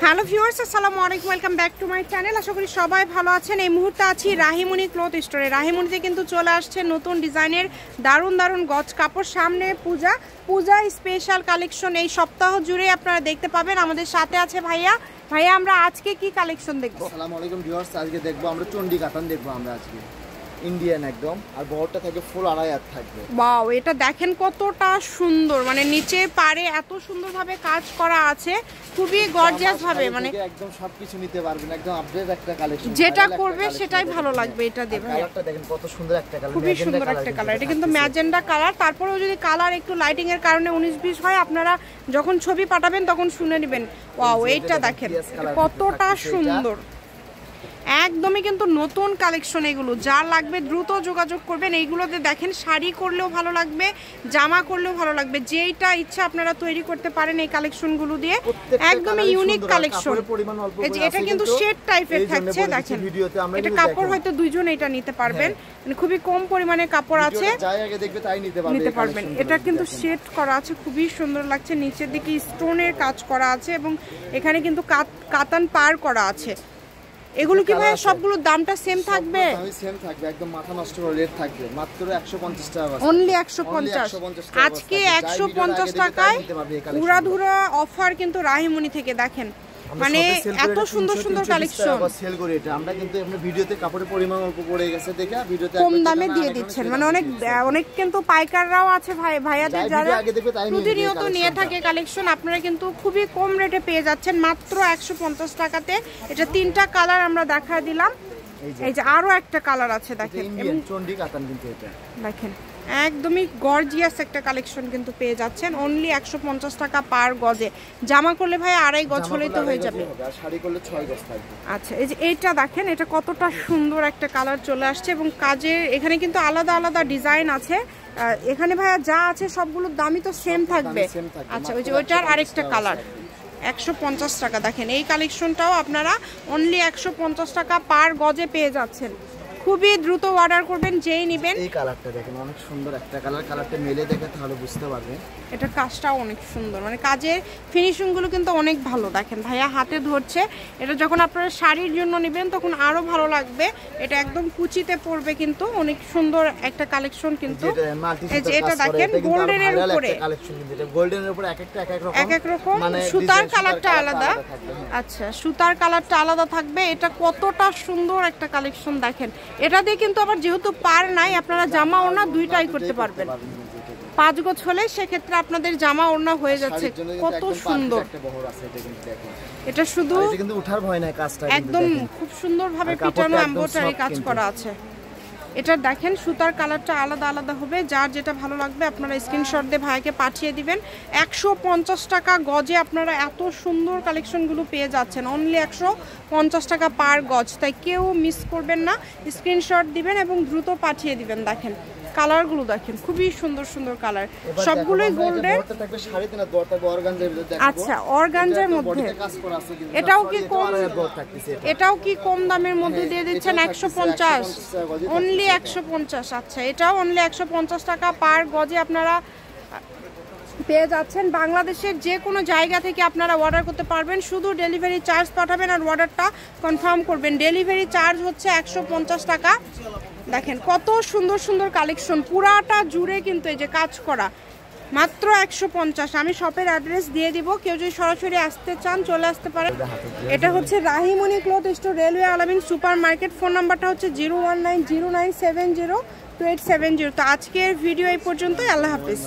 Hello viewers, আসসালামু আলাইকুম, welcome back to my channel. আশা করি সবাই ভালো আছেন। এই মুহূর্তে আছি রাহিমণি ক্লথ স্টোরে। রাহিমণিতে কিন্তু চলে আসছে নতুন ডিজাইনের দারুণ দারুণ গজ কাপড়। সামনে পূজা স্পেশাল কালেকশন এই সপ্তাহ জুড়ে আপনারা দেখতে পাবেন। আমাদের সাথে আছে ভাইয়া। আমরা আজকে কি কালেকশন দেখবো? আসসালামু আলাইকুম ভিউয়ার্স, আজকে দেখবো আমরা চন্ডি কাতান দেখবো আমরা আজকে ইন্ডিয়ান একদম, আর বহরটা থাকবে ফুল আড়াই হাত থাকবে। ওয়াও, এটা দেখেন কতটা সুন্দর, মানে নিচে পারে এত সুন্দরভাবে কাজ করা আছে, খুবই গর্জিয়াস ভাবে, মানে একদম সবকিছু নিতে পারবেন, একদম আপডেট একটা কালেকশন। যেটা করবে সেটাই ভালো লাগবে। এটা দেবেন, কালারটা দেখেন কত সুন্দর একটা কালার, খুবই সুন্দর একটা কালার। এটা কিন্তু ম্যাজেন্ডা কালার। তারপরেও যদি কালার একটু লাইটিং এর কারণে 19-20 হয়, আপনারা যখন ছবি পাঠাবেন তখন শুনে নেবেন। ওয়াও, এইটা দেখেন কতটা সুন্দর, একদমই কিন্তু নতুন কালেকশন। এগুলো যার লাগবে দ্রুত যোগাযোগ করবেন। এইগুলোতে দেখেন শাড়ি করলেও ভালো লাগবে, জামা করলেও ভালো লাগবে, যেইটা ইচ্ছা আপনারা তৈরি করতে পারেন এই কালেকশনগুলো দিয়ে। একদমই ইউনিক কালেকশন। এই যে এটা কিন্তু শেড টাইপের থাকছে, দেখেন এটা কাপড় হয়তো দুইজন এটা নিতে পারবেন, মানে খুবই কম পরিমাণে কাপড় আছে, নিতে পারবেন। এটা কিন্তু শেড করা আছে, খুবই সুন্দর লাগছে। নিচের দিকে স্টোনের কাজ করা আছে এবং এখানে কিন্তু কাতান পার করা আছে। এগুলো কি ভাই সবগুলোর দামটা সেম থাকবে? সেম থাকবে, একদম মাথা নষ্ট করে রেট থাকবে মাত্র 150 টাকা, অনলি 150। আজকে 150 টাকায় উড়াধুরা অফার কিন্তু রাহিমণি থেকে। দেখেন মানে এত সুন্দর সুন্দর কালেকশন সেল করে এটা আমরা কিন্তু আপনার ভিডিওতে কাপড়ের পরিমাণ অল্প পড়ে গেছে দেখে ভিডিওতে কম দামে দিয়ে দিচ্ছেন। মানে অনেক কিন্তু পাইকাররাও আছে ভাইয়াদের যারা প্রতিনিয়ত নিয়ে থাকে কালেকশন, আপনারা কিন্তু খুবই কম রেটে পেয়ে যাচ্ছেন মাত্র 150 টাকাতে। এটা তিনটা কালার আমরা দেখা দিলাম। এই যে আরো একটা কালার আছে দেখেন, চন্ডি কাতান কিন্তু এটা দেখেন একদমই গর্জিয়াস একটা কালেকশন কিন্তু পেয়ে যাচ্ছেন অনলি 150 টাকা পার গজে। জামা করলে ভাই আড়াই গজ হলেই তো হয়ে যাবে, আর শাড়ি করলে 6 গজ থাকবে। আচ্ছা, এই যে এইটা দেখেন, এটা কতটা সুন্দর একটা কালার চলে আসছে এবং কাজের এখানে কিন্তু আলাদা আলাদা ডিজাইন আছে। এখানে ভাইয়া যা আছে সবগুলোর দামই তো সেম থাকবে। আচ্ছা, ওই যে ওইটার আরেকটা কালার 150 টাকা। দেখেন এই কালেকশনটাও আপনারা অনলি 150 টাকা পার গজে পেয়ে যাচ্ছেন। খুবই দ্রুত অর্ডার করবেন, যেই নেবেন। এই কালারটা দেখেন অনেক সুন্দর একটা কালার, কালারটা মেলে দেখে তাহলে বুঝতে পারবেন। এটা কাজটাও অনেক সুন্দর, মানে কাজের ফিনিশিং গুলো কিন্তু অনেক ভালো। দেখেন ভাইয়া হাতে ধরছে, এটা যখন আপনারা শাড়ির জন্য নেবেন তখন আরো ভালো লাগবে। এটা একদম কুচিতে পড়বে, কিন্তু অনেক সুন্দর একটা কালেকশন। কিন্তু এই যে এটা দেখেন গোল্ডেনের উপরে, গোল্ডেনের উপরে এক এক রকম মানে সুতার কালারটা আলাদা। আচ্ছা, সুতার কালারটা আলাদা থাকবে। এটা কতটা সুন্দর একটা কালেকশন দেখেন। এটা দিয়ে কিন্তু আবার যেহেতু পার নাই, আপনারা জামা ওড়না দুইটাই করতে পারবেন। 5 গজ হলে সেক্ষেত্রে আপনাদের জামা ওড়না হয়ে যাচ্ছে। কত সুন্দর এটা, শুধু উঠার ভয় নাই, কাজটা একদম খুব সুন্দর ভাবে পিটানো এমব্রয়ডারি কাজ করা আছে। এটা দেখেন সুতার কালারটা আলাদা আলাদা হবে, যার যেটা ভালো লাগবে আপনারা স্ক্রিনশট দিয়ে ভাইকে পাঠিয়ে দিবেন। 150 টাকা গজে আপনারা এত সুন্দর কালেকশনগুলো পেয়ে যাচ্ছেন অনলি 150 টাকা পার গজ। তাই কেউ মিস করবেন না, স্ক্রিনশট দিবেন এবং দ্রুত পাঠিয়ে দিবেন। দেখেন কালারগুলো দেখেন, খুবই সুন্দর সুন্দর কালার, সবগুলোই গোল্ডেন। আচ্ছা, অর্গানজার মধ্যে এটাও কি কম দামের মধ্যে দিয়ে দিচ্ছেন? 150 অনলি 150। আচ্ছা, এটাও অনলি 150 টাকা পার গজে আপনারা পেয়ে যাচ্ছেন। বাংলাদেশের যে কোনো জায়গা থেকে আপনারা অর্ডার করতে পারবেন, শুধু ডেলিভারি চার্জ পাঠাবেন আর অর্ডারটা কনফার্ম করবেন। ডেলিভারি চার্জ হচ্ছে 150 টাকা। দেখেন কত সুন্দর সুন্দর কালেকশন, পুরাটা জুড়ে কিন্তু এই যে কাজ করা, মাত্র 150। আমি শপের অ্যাড্রেস দিয়ে দিব, কেউ যদি সরাসরি আসতে চান চলে আসতে পারেন। এটা হচ্ছে রাহিমণি ক্লথ স্টোর, রেলওয়ে আলামিন সুপার মার্কেট। ফোন নাম্বারটা হচ্ছে 01909702870। তো আজকের ভিডিও এই পর্যন্তই। আল্লাহ হাফিজ।